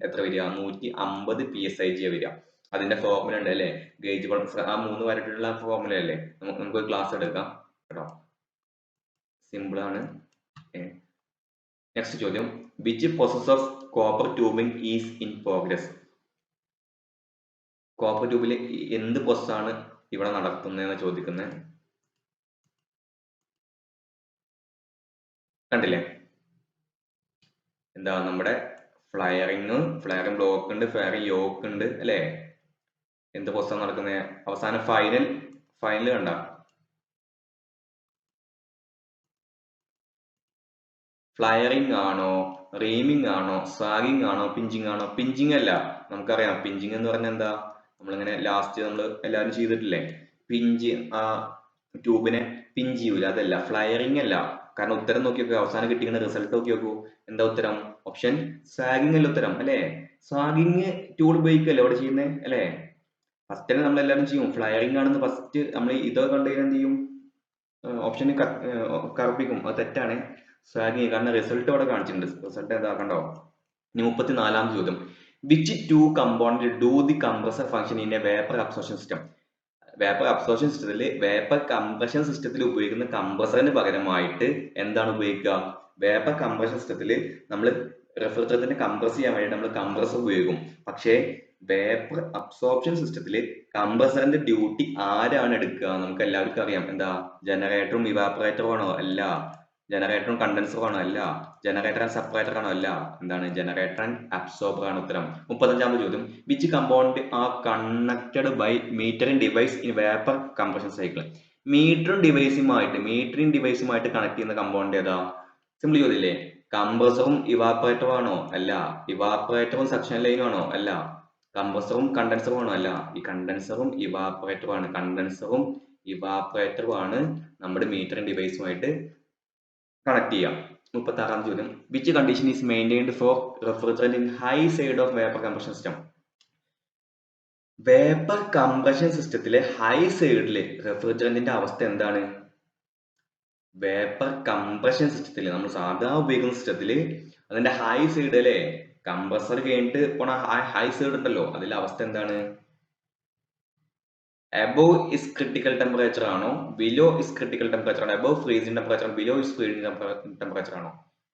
Speaker 1: എത്ര വരിക? 150 PSIG വരിക. അതിന്റെ ഫോർമുല ഉണ്ട് അല്ലെ. ഗേജ് ആ 3 വരട്ടുള്ള ഫോർമുല അല്ലേ. നമുക്ക് ക്ലാസ് എടുക്കാം കേട്ടോ, സിമ്പിൾ ആണ്. നെക്സ്റ്റ് ചോദ്യം, which process of copper tubing is in progress? Copper ട്യൂബിൽ എന്ത് പ്രോസസ് ആണ് ഇവിടെ നടത്തുന്നതെന്ന് ചോദിക്കുന്നത്. കണ്ടില്ലേ? എന്താ? നമ്മുടെ ഫ്ലയറിങ് ബ്ലോക്ക് ഉണ്ട്, ഫ്ലയറിങ് യോക്ക് ഉണ്ട് അല്ലേ. എന്ത് പ്രോസസ് നടക്കുന്നത്? അവസാനം ഫൈനൽ കണ്ട? ഫ്ലയറിംഗ് ആണോ, റീമിംഗ് ആണോ, സാഗിങ് ആണോ, പിഞ്ചിങ് ആണോ? പിഞ്ചിങ് അല്ല. നമുക്കറിയാം പിഞ്ചിങ് എന്ന് പറഞ്ഞാൽ എന്താ? നമ്മളിങ്ങനെ ലാസ്റ്റ് നമ്മൾ എല്ലാവരും ചെയ്തിട്ടില്ലേ, പിഞ്ച് ആ ട്യൂബിനെ പിഞ്ച് ചെയ്യൂല, അതല്ല. ഫ്ലയറിംഗ് അല്ല. കാരണം ഉത്തരം നോക്കി നോക്കൂ, അവസാനം കിട്ടിക്കുന്ന റിസൾട്ട് നോക്കി നോക്കൂ. എന്താ ഉത്തരം? ഓപ്ഷൻ സാഗിങ് അല്ല ഉത്തരം അല്ലേ. സാഗിങ് ടൂൾ ഉപയോഗിക്കല്ലേ അവിടെ ചെയ്യുന്നത് അല്ലേ. ഫസ്റ്റ് തന്നെ നമ്മൾ എല്ലാവരും ചെയ്യും. ഫ്ലയറിംഗ് ആണെന്ന് ഫസ്റ്റ് നമ്മൾ ഇതൊക്കെ കണ്ടു കഴിഞ്ഞാൽ എന്ത് ചെയ്യും? ഓപ്ഷൻ കറുപ്പിക്കും. അത് തെറ്റാണ്. സാഗിങ്, കാരണം റിസൾട്ട് അവിടെ കാണിച്ചിട്ടുണ്ട്. റിസൾട്ട് എന്താ കണ്ടോ? ഇനി 34ാമത്തെ ചോദ്യം, which two component do the compressor function in a vapour absorption system? Vapour absorption സിസ്റ്റത്തിൽ വേപ്പർ കംപ്രഷൻ സിസ്റ്റത്തിൽ ഉപയോഗിക്കുന്ന കംപ്രസറിന് പകരമായിട്ട് എന്താണ് ഉപയോഗിക്കുക? വേപ്പർ കംപ്രഷൻ സിസ്റ്റത്തിൽ നമ്മൾ റെഫ്രിജറേറ്ററിനെ കംപ്രസ് ചെയ്യാൻ വേണ്ടി നമ്മൾ കംപ്രസർ ഉപയോഗിക്കും. പക്ഷേ വേപ്പർ അബ്സോർപ്ഷൻ സിസ്റ്റത്തിൽ കംപ്രസറിന്റെ ഡ്യൂട്ടി ആരാണ് എടുക്കുക? നമുക്ക് എല്ലാവർക്കും അറിയാം. എന്താ? ജനറേറ്ററും ഇവാപറേറ്ററും ആണോ? അല്ല, ജനറേറ്ററും കണ്ടൻസറും ആണോ? അല്ല. ജനറേറ്റർ ആൻഡ് സെപ്പറേറ്റർ ആണോ? അല്ല. എന്താണ്? ജനറേറ്റർ ആൻഡ് അബ്സോർബർ ആണ് ഉത്തരം. 35ാമത്തെ ചോദ്യം. Which compound are connected by metering device in vapour compression cycle? Metering ഡിവൈസുമായിട്ട് കണക്ട് ചെയ്യുന്ന കമ്പൗണ്ട് ഏതാ? സിമ്പിൾ ചോദ്യല്ലേ? കംപ്രസറും ഇവാപ്പറേറ്ററും ആണോ? അല്ല. ഇവാപ്പറേറ്ററും സക്ഷൻ ലൈനും ആണോ? അല്ല. കംപ്രസറും കണ്ടൻസറും ആണോ? അല്ല. ഈ കണ്ടൻസറും ഇവാപ്പറേറ്ററും ആണ്. കണ്ടൻസറും ഇവാപ്പറേറ്ററും ആണ് നമ്മുടെ മീറ്ററിംഗ് ഡിവൈസുമായിട്ട് കണക്ട് ചെയ്യാം. 36ാമത്തെ ചോദ്യം. Which condition is maintained for refrigerant in high side of vapour compression system? Vapour compression സിസ്റ്റത്തിലെ ഹൈ സൈഡിലെ റെഫ്രിജറന്റിന്റെ അവസ്ഥ എന്താണ്? വേപ്പർ കംപ്രഷൻ സിസ്റ്റത്തിൽ നമ്മൾ സാധാ ഉപയോഗിക്കുന്ന സിസ്റ്റത്തിൽ അതിന്റെ ഹൈ സൈഡ് അല്ലേ, കംപ്രസർ കഴിഞ്ഞിട്ട് പോണ ഹൈ സൈഡ് ഉണ്ടല്ലോ, അതിലെ അവസ്ഥ എന്താണ്? above is critical temperature ആണോ, below is critical temperature ആണോ, above freezing temperature, below is freezing temperature ആണോ?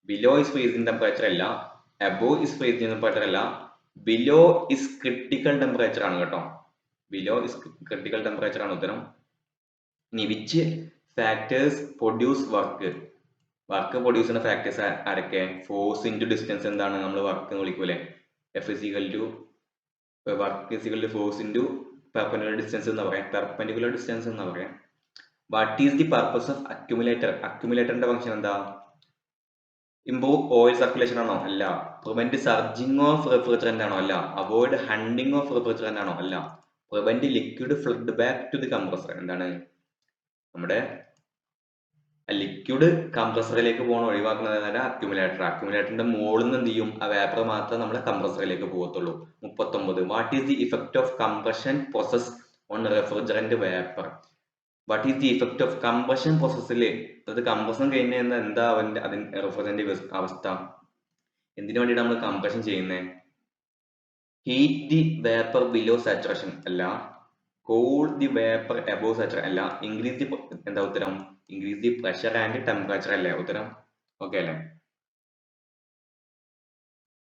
Speaker 1: below is freezing temperature അല്ല, above is freezing temperature അല്ല, below is critical temperature ആണ് കേട്ടോ. below is critical temperature ആണ് ഉത്തരം. ഇനി which factors produce work produce ചെയ്യുന്ന ഫാക്ടേഴ്സ് ആരൊക്കെ? ഫോഴ്സ് ഇൻറ്റു ഡിസ്റ്റൻസ്, എന്താണ് നമ്മൾ വർക്ക് എന്ന് വിളിക്കൂലേ, F is equal to work is equal to force into perpendicular distance എന്ന് പറയാം, പെർപെൻഡിക്കുലർ ഡിസ്റ്റൻസ് എന്ന് പറയാം. What is the purpose of അക്യുമുലേറ്ററിന്റെ ഫംഗ്ഷൻ എന്താ? ഇംപ്രൂവ് ഓയിൽ സർക്കുലേഷൻ ആണോ? അല്ല. പ്രിവെന്റ് സർജിങ് ഓഫ് റെഫ്രിജറന്റ് ആണോ? അല്ല. അവോയ്ഡ് ഹണ്ടിങ് ഓഫ് റെഫ്രിജറന്റ് ആണോ? അല്ല. Prevent liquid flood back to the compressor, എന്താണ്? നമ്മുടെ ലിക്വിഡ് കംപ്രസറിലേക്ക് പോകണം ഒഴിവാക്കുന്നത് അക്യുമുലേറ്ററിന്റെ മുകളിൽ നിന്ന് എന്ത് ചെയ്യും? ആ വേപ്പർ മാത്രമേ നമ്മുടെ കംപ്രസറിലേക്ക് പോകത്തുള്ളൂ. 39. What is the effect of compression process on refrigerant vapour? What is the effect of compression പ്രോസസ്സിൽ, അതായത് കംപ്രഷൻ കഴിഞ്ഞാൽ എന്താ റെഫ്രിജറന്റ് അവസ്ഥ? എന്തിനു വേണ്ടിയിട്ട് നമ്മൾ കംപ്രഷൻ ചെയ്യുന്നത്? Heat the vapour below saturation അല്ല, cool the vapour above saturation അല്ല, ഇൻക്രീസ് ദി എന്താ ഉത്തരം? Increase the pressure and temperature അല്ലേ ഉത്തരം? ഓക്കെ അല്ലേ?